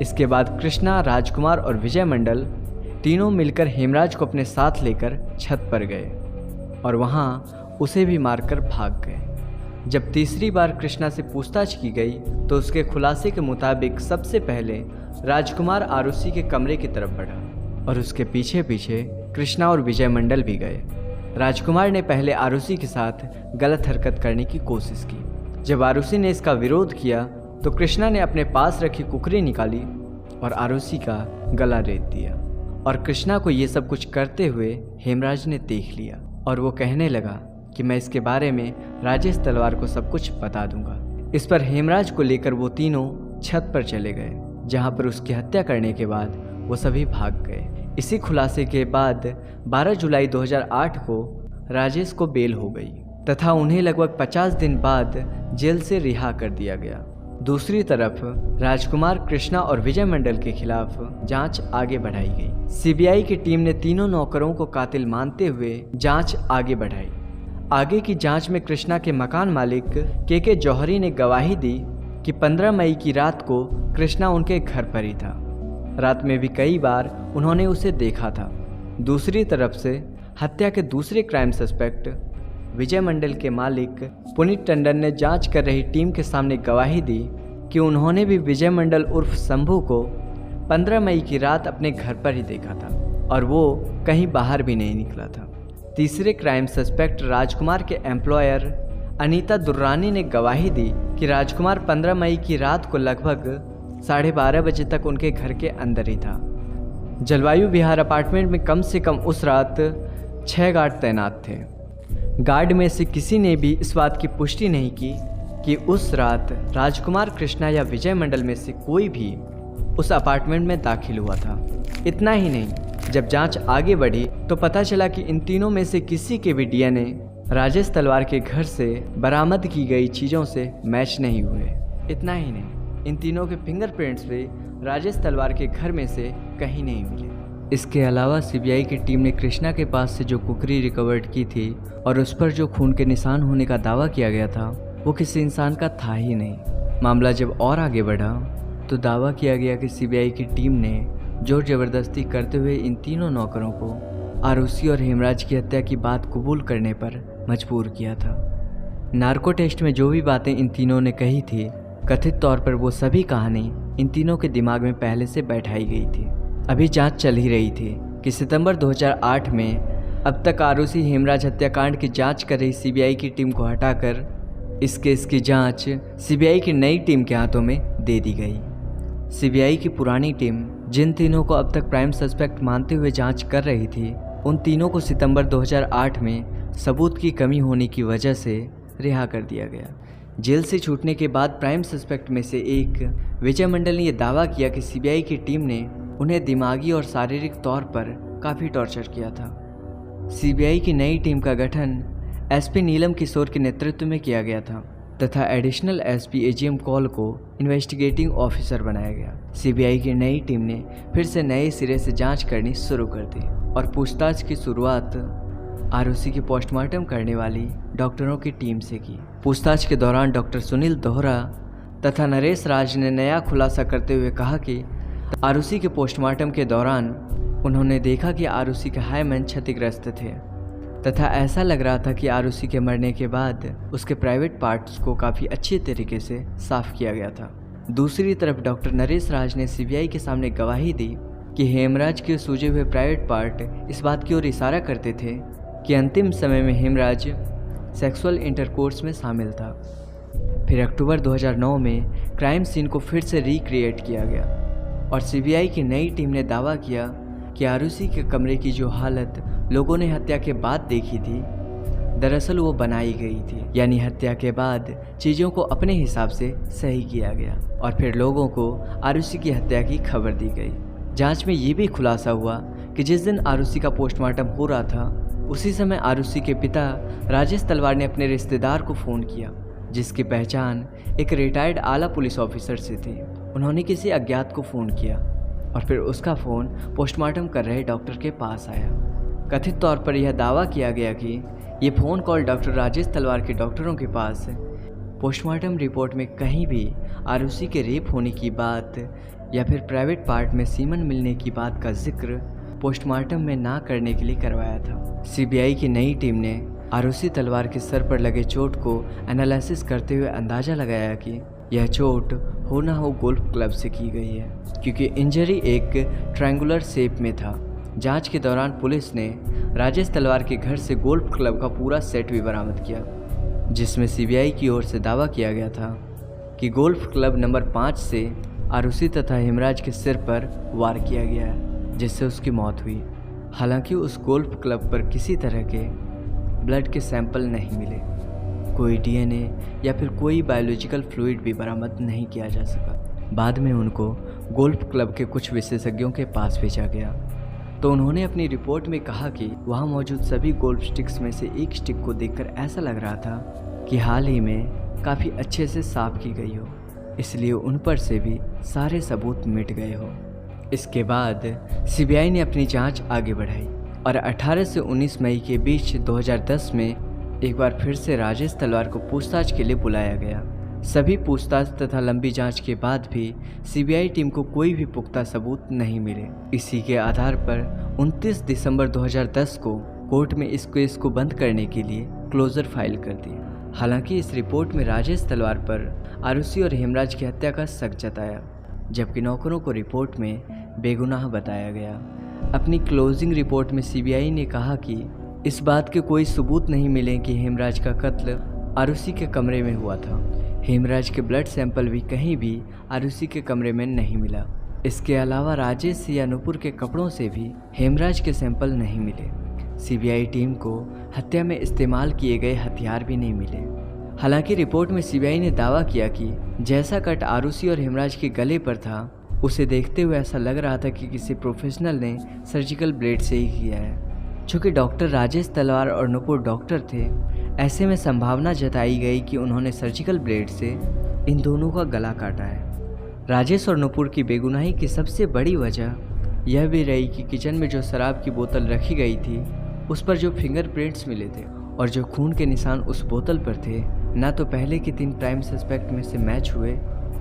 इसके बाद कृष्णा, राजकुमार और विजय मंडल तीनों मिलकर हेमराज को अपने साथ लेकर छत पर गए और वहाँ उसे भी मारकर भाग गए। जब तीसरी बार कृष्णा से पूछताछ की गई तो उसके खुलासे के मुताबिक सबसे पहले राजकुमार आरुषि के कमरे की तरफ बढ़ा और उसके पीछे पीछे कृष्णा और विजय मंडल भी गए। राजकुमार ने पहले आरुषि के साथ गलत हरकत करने की कोशिश की। जब आरुषि ने इसका विरोध किया तो कृष्णा ने अपने पास रखी कुकरी निकाली और आरुषि का गला रेत दिया। और कृष्णा को ये सब कुछ करते हुए हेमराज ने देख लिया और वो कहने लगा कि मैं इसके बारे में राजेश तलवार को सब कुछ बता दूंगा। इस पर हेमराज को लेकर वो तीनों छत पर चले गए, जहां पर उसकी हत्या करने के बाद वो सभी भाग गए। इसी खुलासे के बाद 12 जुलाई 2008 को राजेश को बेल हो गई तथा उन्हें लगभग 50 दिन बाद जेल से रिहा कर दिया गया। दूसरी तरफ राजकुमार, कृष्णा और विजय मंडल के खिलाफ जांच आगे बढ़ाई गई। सीबीआई की टीम ने तीनों नौकरों को कातिल मानते हुए जांच आगे बढ़ाई। आगे की जांच में कृष्णा के मकान मालिक के जौहरी ने गवाही दी कि 15 मई की रात को कृष्णा उनके घर पर ही था। रात में भी कई बार उन्होंने उसे देखा था। दूसरी तरफ से हत्या के दूसरे क्राइम सस्पेक्ट विजय मंडल के मालिक पुनीत टंडन ने जांच कर रही टीम के सामने गवाही दी कि उन्होंने भी विजय मंडल उर्फ शंभू को 15 मई की रात अपने घर पर ही देखा था और वो कहीं बाहर भी नहीं निकला था। तीसरे क्राइम सस्पेक्ट राजकुमार के एम्प्लॉयर अनीता दुर्रानी ने गवाही दी कि राजकुमार 15 मई की रात को लगभग 12:30 बजे तक उनके घर के अंदर ही था। जलवायु विहार अपार्टमेंट में कम से कम उस रात 6 गार्ड तैनात थे। गार्ड में से किसी ने भी इस बात की पुष्टि नहीं की कि उस रात राजकुमार, कृष्णा या विजय मंडल में से कोई भी उस अपार्टमेंट में दाखिल हुआ था। इतना ही नहीं, जब जांच आगे बढ़ी तो पता चला कि इन तीनों में से किसी के भी डीएनए राजेश तलवार के घर से बरामद की गई चीज़ों से मैच नहीं हुए। इतना ही नहीं, इन तीनों के फिंगरप्रिंट्स भी राजेश तलवार के घर में से कहीं नहीं मिले। इसके अलावा सीबीआई की टीम ने कृष्णा के पास से जो कुकरी रिकवर्ड की थी और उस पर जो खून के निशान होने का दावा किया गया था वो किसी इंसान का था ही नहीं। मामला जब और आगे बढ़ा तो दावा किया गया कि सीबीआई की टीम ने जोर जबरदस्ती करते हुए इन तीनों नौकरों को आरुषि और हेमराज की हत्या की बात कबूल करने पर मजबूर किया था। नार्को टेस्ट में जो भी बातें इन तीनों ने कही थी, कथित तौर पर वो सभी कहानी इन तीनों के दिमाग में पहले से बैठाई गई थी। अभी जांच चल ही रही थी कि सितंबर 2008 में अब तक आरुषि हेमराज हत्याकांड की जांच कर रही सीबीआई की टीम को हटाकर इस केस की जांच सीबीआई की नई टीम के हाथों में दे दी गई। सीबीआई की पुरानी टीम जिन तीनों को अब तक प्राइम सस्पेक्ट मानते हुए जांच कर रही थी, उन तीनों को सितंबर 2008 में सबूत की कमी होने की वजह से रिहा कर दिया गया। जेल से छूटने के बाद प्राइम सस्पेक्ट में से एक विजय मंडल ने यह दावा किया कि सीबीआई की टीम ने उन्हें दिमागी और शारीरिक तौर पर काफ़ी टॉर्चर किया था। सीबीआई की नई टीम का गठन एसपी नीलम किशोर के नेतृत्व में किया गया था तथा एडिशनल एसपी एजीएम कॉल को इन्वेस्टिगेटिंग ऑफिसर बनाया गया। सीबीआई की नई टीम ने फिर से नए सिरे से जांच करनी शुरू कर दी और पूछताछ की शुरुआत आरुषि की पोस्टमार्टम करने वाली डॉक्टरों की टीम से की। पूछताछ के दौरान डॉक्टर सुनील दोहरा तथा नरेश राज ने नया खुलासा करते हुए कहा कि आरुषि के पोस्टमार्टम के दौरान उन्होंने देखा कि आरुषि के हाइमन क्षतिग्रस्त थे तथा ऐसा लग रहा था कि आरुषि के मरने के बाद उसके प्राइवेट पार्ट्स को काफ़ी अच्छे तरीके से साफ किया गया था। दूसरी तरफ डॉक्टर नरेश राज ने सीबीआई के सामने गवाही दी कि हेमराज के सूजे हुए प्राइवेट पार्ट इस बात की ओर इशारा करते थे कि अंतिम समय में हेमराज सेक्सुअल इंटरकोर्स में शामिल था। फिर अक्टूबर 2009 में क्राइम सीन को फिर से रिक्रिएट किया गया और सीबीआई की नई टीम ने दावा किया कि आरुषि के कमरे की जो हालत लोगों ने हत्या के बाद देखी थी, दरअसल वो बनाई गई थी। यानी हत्या के बाद चीज़ों को अपने हिसाब से सही किया गया और फिर लोगों को आरुषि की हत्या की खबर दी गई। जांच में ये भी खुलासा हुआ कि जिस दिन आरुषि का पोस्टमार्टम हो रहा था उसी समय आरुषि के पिता राजेश तलवार ने अपने रिश्तेदार को फ़ोन किया, जिसकी पहचान एक रिटायर्ड आला पुलिस ऑफिसर से थी। उन्होंने किसी अज्ञात को फ़ोन किया और फिर उसका फ़ोन पोस्टमार्टम कर रहे डॉक्टर के पास आया। कथित तौर पर यह दावा किया गया कि ये फ़ोन कॉल डॉक्टर राजेश तलवार के डॉक्टरों के पास पोस्टमार्टम रिपोर्ट में कहीं भी आरुषि के रेप होने की बात या फिर प्राइवेट पार्ट में सीमन मिलने की बात का जिक्र पोस्टमार्टम में ना करने के लिए करवाया था। सीबीआई की नई टीम ने आरुषि तलवार के सर पर लगे चोट को एनालिसिस करते हुए अंदाज़ा लगाया कि यह चोट हो ना हो गोल्फ क्लब से की गई है, क्योंकि इंजरी एक ट्रायंगुलर शेप में था। जांच के दौरान पुलिस ने राजेश तलवार के घर से गोल्फ क्लब का पूरा सेट भी बरामद किया, जिसमें सीबीआई की ओर से दावा किया गया था कि गोल्फ क्लब नंबर 5 से आरुषि तथा हेमराज के सिर पर वार किया गया है, जिससे उसकी मौत हुई। हालांकि उस गोल्फ क्लब पर किसी तरह के ब्लड के सैंपल नहीं मिले, कोई डीएनए या फिर कोई बायोलॉजिकल फ्लूइड भी बरामद नहीं किया जा सका। बाद में उनको गोल्फ क्लब के कुछ विशेषज्ञों के पास भेजा गया, तो उन्होंने अपनी रिपोर्ट में कहा कि वहां मौजूद सभी गोल्फ स्टिक्स में से एक स्टिक को देखकर ऐसा लग रहा था कि हाल ही में काफ़ी अच्छे से साफ की गई हो, इसलिए उन पर से भी सारे सबूत मिट गए हो। इसके बाद सीबीआई ने अपनी जांच आगे बढ़ाई और 18 से 19 मई के बीच 2010 में एक बार फिर से राजेश तलवार को पूछताछ के लिए बुलाया गया। सभी पूछताछ तथा लंबी जांच के बाद भी सीबीआई टीम को कोई भी पुख्ता सबूत नहीं मिले। इसी के आधार पर 29 दिसंबर 2010 को कोर्ट में इस केस को बंद करने के लिए क्लोजर फाइल कर दी। हालांकि इस रिपोर्ट में राजेश तलवार पर आरुषि और हेमराज की हत्या का शक जताया, जबकि नौकरों को रिपोर्ट में बेगुनाह बताया गया। अपनी क्लोजिंग रिपोर्ट में सीबीआई ने कहा कि इस बात के कोई सबूत नहीं मिले कि हेमराज का कत्ल आरुषि के कमरे में हुआ था। हेमराज के ब्लड सैंपल भी कहीं भी आरुषि के कमरे में नहीं मिला। इसके अलावा राजेश या नुपुर के कपड़ों से भी हेमराज के सैंपल नहीं मिले। सीबीआई टीम को हत्या में इस्तेमाल किए गए हथियार भी नहीं मिले। हालांकि रिपोर्ट में सीबीआई ने दावा किया कि जैसा कट आरुषि और हेमराज के गले पर था, उसे देखते हुए ऐसा लग रहा था कि किसी प्रोफेशनल ने सर्जिकल ब्लेड से ही किया है। चूँकि डॉक्टर राजेश तलवार और नुपुर डॉक्टर थे, ऐसे में संभावना जताई गई कि उन्होंने सर्जिकल ब्लेड से इन दोनों का गला काटा है। राजेश और नुपुर की बेगुनाही की सबसे बड़ी वजह यह भी रही कि किचन में जो शराब की बोतल रखी गई थी, उस पर जो फिंगरप्रिंट्स मिले थे और जो खून के निशान उस बोतल पर थे, ना तो पहले के 3 प्राइम सस्पेक्ट में से मैच हुए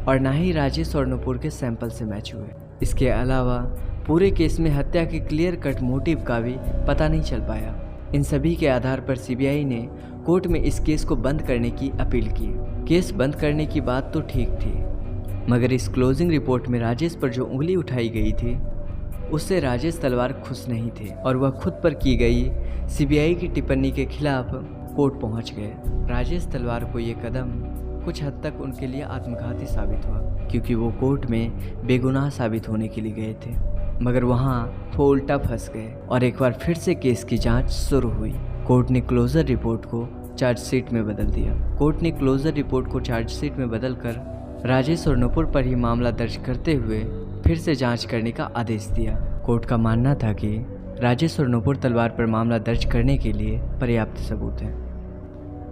और ना ही राजेश और नुपुर के सैंपल से मैच हुए। इसके अलावा पूरे केस में हत्या के क्लियर कट मोटिव का भी पता नहीं चल पाया। इन सभी के आधार पर सीबीआई ने कोर्ट में इस केस को बंद करने की अपील की। केस बंद करने की बात तो ठीक थी, मगर इस क्लोजिंग रिपोर्ट में राजेश पर जो उंगली उठाई गई थी, उससे राजेश तलवार खुश नहीं थे और वह खुद पर की गई सीबीआई की टिप्पणी के खिलाफ कोर्ट पहुंच गए। राजेश तलवार को ये कदम कुछ हद तक उनके लिए आत्मघाती साबित हुआ, क्योंकि वो कोर्ट में बेगुनाह साबित होने के लिए गए थे, मगर वहाँ वो उल्टा फंस गए और एक बार फिर से केस की जांच शुरू हुई। कोर्ट ने क्लोजर रिपोर्ट को चार्जशीट में बदल दिया। कोर्ट ने क्लोजर रिपोर्ट को चार्जशीट में बदलकर राजेश और नुपुर पर ही मामला दर्ज करते हुए फिर से जांच करने का आदेश दिया। कोर्ट का मानना था कि राजेश और नुपुर तलवार पर मामला दर्ज करने के लिए पर्याप्त सबूत है।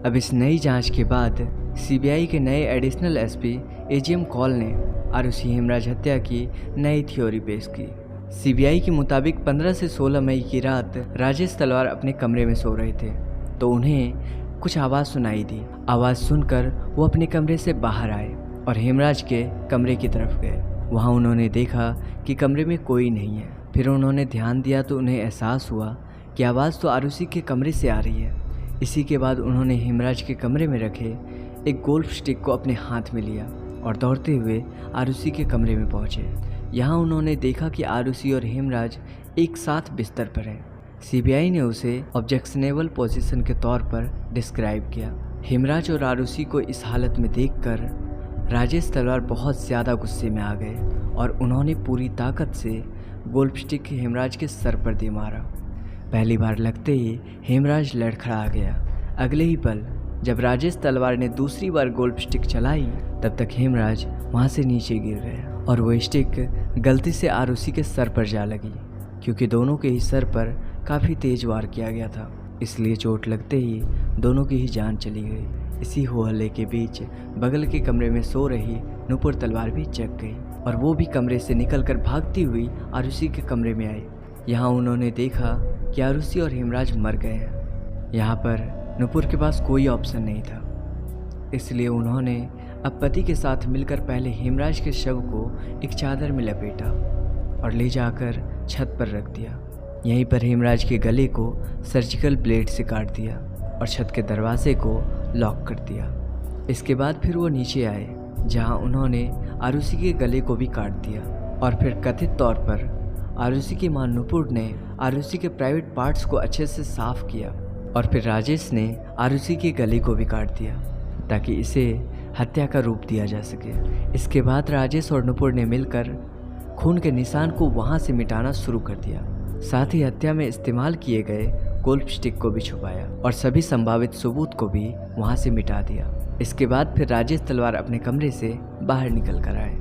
अब इस नई जांच के बाद सीबीआई के नए एडिशनल एसपी एजीएम कॉल ने आरुषि हेमराज हत्या की नई थ्योरी पेश की। सीबीआई के मुताबिक 15 से 16 मई की रात राजेश तलवार अपने कमरे में सो रहे थे, तो उन्हें कुछ आवाज़ सुनाई दी। आवाज़ सुनकर वो अपने कमरे से बाहर आए और हेमराज के कमरे की तरफ गए। वहाँ उन्होंने देखा कि कमरे में कोई नहीं है। फिर उन्होंने ध्यान दिया तो उन्हें एहसास हुआ कि आवाज़ तो आरुषि के कमरे से आ रही है। इसी के बाद उन्होंने हेमराज के कमरे में रखे एक गोल्फ स्टिक को अपने हाथ में लिया और दौड़ते हुए आरुषि के कमरे में पहुंचे। यहाँ उन्होंने देखा कि आरुषि और हेमराज एक साथ बिस्तर पर हैं। सीबीआई ने उसे ऑब्जेक्शनेबल पोजीशन के तौर पर डिस्क्राइब किया। हेमराज और आरुषि को इस हालत में देखकर राजेश तलवार बहुत ज़्यादा गुस्से में आ गए और उन्होंने पूरी ताकत से गोल्फ स्टिक हेमराज के सर पर दे मारा। पहली बार लगते ही हेमराज लड़खड़ा गया। अगले ही पल जब राजेश तलवार ने दूसरी बार गोल्फ स्टिक चलाई, तब तक हेमराज वहाँ से नीचे गिर गया और वो स्टिक गलती से आरुषि के सर पर जा लगी, क्योंकि दोनों के ही सर पर काफ़ी तेज वार किया गया था। इसलिए चोट लगते ही दोनों की ही जान चली गई। इसी हो हल्ले के बीच बगल के कमरे में सो रही नुपुर तलवार भी जग गई और वो भी कमरे से निकलकर भागती हुई आरुषि के कमरे में आई। यहाँ उन्होंने देखा कि आरुषि और हेमराज मर गए हैं। यहाँ पर नुपुर के पास कोई ऑप्शन नहीं था। इसलिए उन्होंने अब पति के साथ मिलकर पहले हेमराज के शव को एक चादर में लपेटा और ले जाकर छत पर रख दिया। यहीं पर हेमराज के गले को सर्जिकल ब्लेड से काट दिया और छत के दरवाजे को लॉक कर दिया। इसके बाद फिर वो नीचे आए, जहां उन्होंने आरुषि के गले को भी काट दिया और फिर कथित तौर पर आरुषि की मां नुपुर ने आरुषि के प्राइवेट पार्ट्स को अच्छे से साफ किया और फिर राजेश ने आरुषि के गले को भी काट दिया ताकि इसे हत्या का रूप दिया जा सके। इसके बाद राजेश और नुपुर ने मिलकर खून के निशान को वहां से मिटाना शुरू कर दिया। साथ ही हत्या में इस्तेमाल किए गए गोल्फ स्टिक को भी छुपाया और सभी संभावित सबूत को भी वहां से मिटा दिया। इसके बाद फिर राजेश तलवार अपने कमरे से बाहर निकल कर आए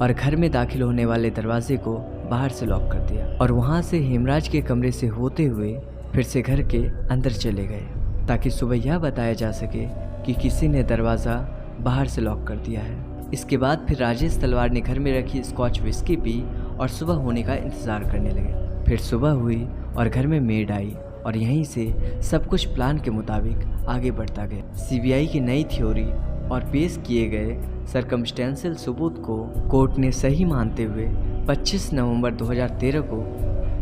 और घर में दाखिल होने वाले दरवाजे को बाहर से लॉक कर दिया और वहां से हेमराज के कमरे से होते हुए फिर से घर के अंदर चले गए ताकि सुबह यह बताया जा सके कि किसी ने दरवाज़ा बाहर से लॉक कर दिया है। इसके बाद फिर राजेश तलवार ने घर में रखी स्कॉच विस्की पी और सुबह होने का इंतज़ार करने लगे। फिर सुबह हुई और घर में मेड आई और यहीं से सब कुछ प्लान के मुताबिक आगे बढ़ता गया। सीबीआई की नई थ्योरी और पेश किए गए सर्कमस्टेंशियल सबूत को कोर्ट ने सही मानते हुए 25 नवंबर 2013 को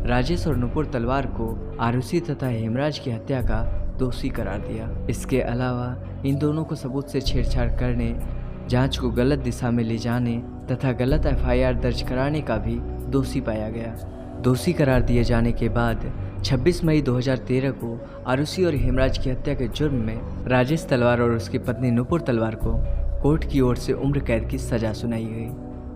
राजेश और नुपुर तलवार को आरुषि तथा हेमराज की हत्या का दोषी करार दिया। इसके अलावा इन दोनों को सबूत से छेड़छाड़ करने, जांच को गलत दिशा में ले जाने तथा गलत एफआईआर दर्ज कराने का भी दोषी पाया गया। दोषी करार दिए जाने के बाद 26 मई 2013 को आरुषि और हेमराज की हत्या के जुर्म में राजेश तलवार और उसकी पत्नी नुपुर तलवार को कोर्ट की ओर से उम्र कैद की सजा सुनाई गई।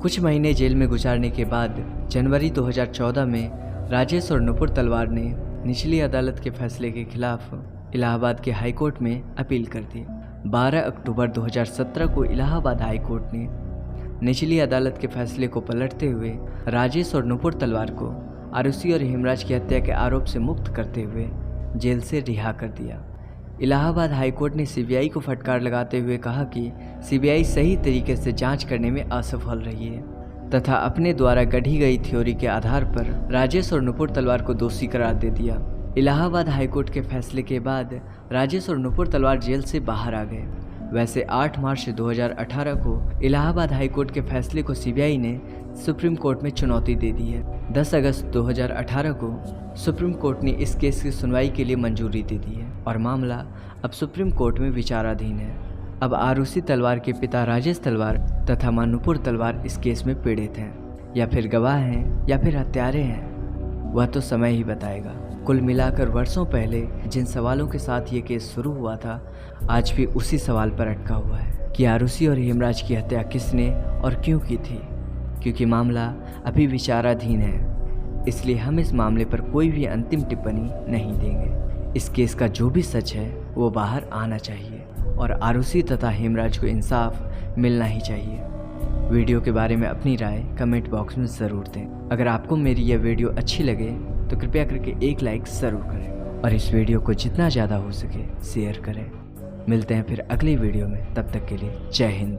कुछ महीने जेल में गुजारने के बाद जनवरी 2014 में राजेश और नुपुर तलवार ने निचली अदालत के फैसले के खिलाफ इलाहाबाद के हाई कोर्ट में अपील कर दी। 12 अक्टूबर 2017 को इलाहाबाद हाई कोर्ट ने निचली अदालत के फैसले को पलटते हुए राजेश और नुपुर तलवार को आरुषि और हेमराज की हत्या के आरोप से मुक्त करते हुए जेल से रिहा कर दिया। इलाहाबाद हाई कोर्ट ने सीबीआई को फटकार लगाते हुए कहा कि सीबीआई सही तरीके से जांच करने में असफल रही है तथा अपने द्वारा गढ़ी गई थ्योरी के आधार पर राजेश और नुपुर तलवार को दोषी करार दे दिया। इलाहाबाद हाई कोर्ट के फैसले के बाद राजेश और नुपुर तलवार जेल से बाहर आ गए। वैसे 8 मार्च 2018 को इलाहाबाद हाई कोर्ट के फैसले को सीबीआई ने सुप्रीम कोर्ट में चुनौती दे दी है। 10 अगस्त 2018 को सुप्रीम कोर्ट ने इस केस की सुनवाई के लिए मंजूरी दे दी है और मामला अब सुप्रीम कोर्ट में विचाराधीन है। अब आरुषि तलवार के पिता राजेश तलवार तथा मां नुपुर तलवार इस केस में पीड़ित हैं या फिर गवाह हैं या फिर हत्यारे हैं, वह तो समय ही बताएगा। कुल मिलाकर वर्षों पहले जिन सवालों के साथ ये केस शुरू हुआ था, आज भी उसी सवाल पर अटका हुआ है कि आरुषि और हेमराज की हत्या किसने और क्यों की थी। क्योंकि मामला अभी विचाराधीन है, इसलिए हम इस मामले पर कोई भी अंतिम टिप्पणी नहीं देंगे। इस केस का जो भी सच है वो बाहर आना चाहिए और आरुषि तथा हेमराज को इंसाफ मिलना ही चाहिए। वीडियो के बारे में अपनी राय कमेंट बॉक्स में ज़रूर दें। अगर आपको मेरी यह वीडियो अच्छी लगे तो कृपया करके एक लाइक ज़रूर करें और इस वीडियो को जितना ज़्यादा हो सके शेयर करें। मिलते हैं फिर अगली वीडियो में, तब तक के लिए जय हिंद।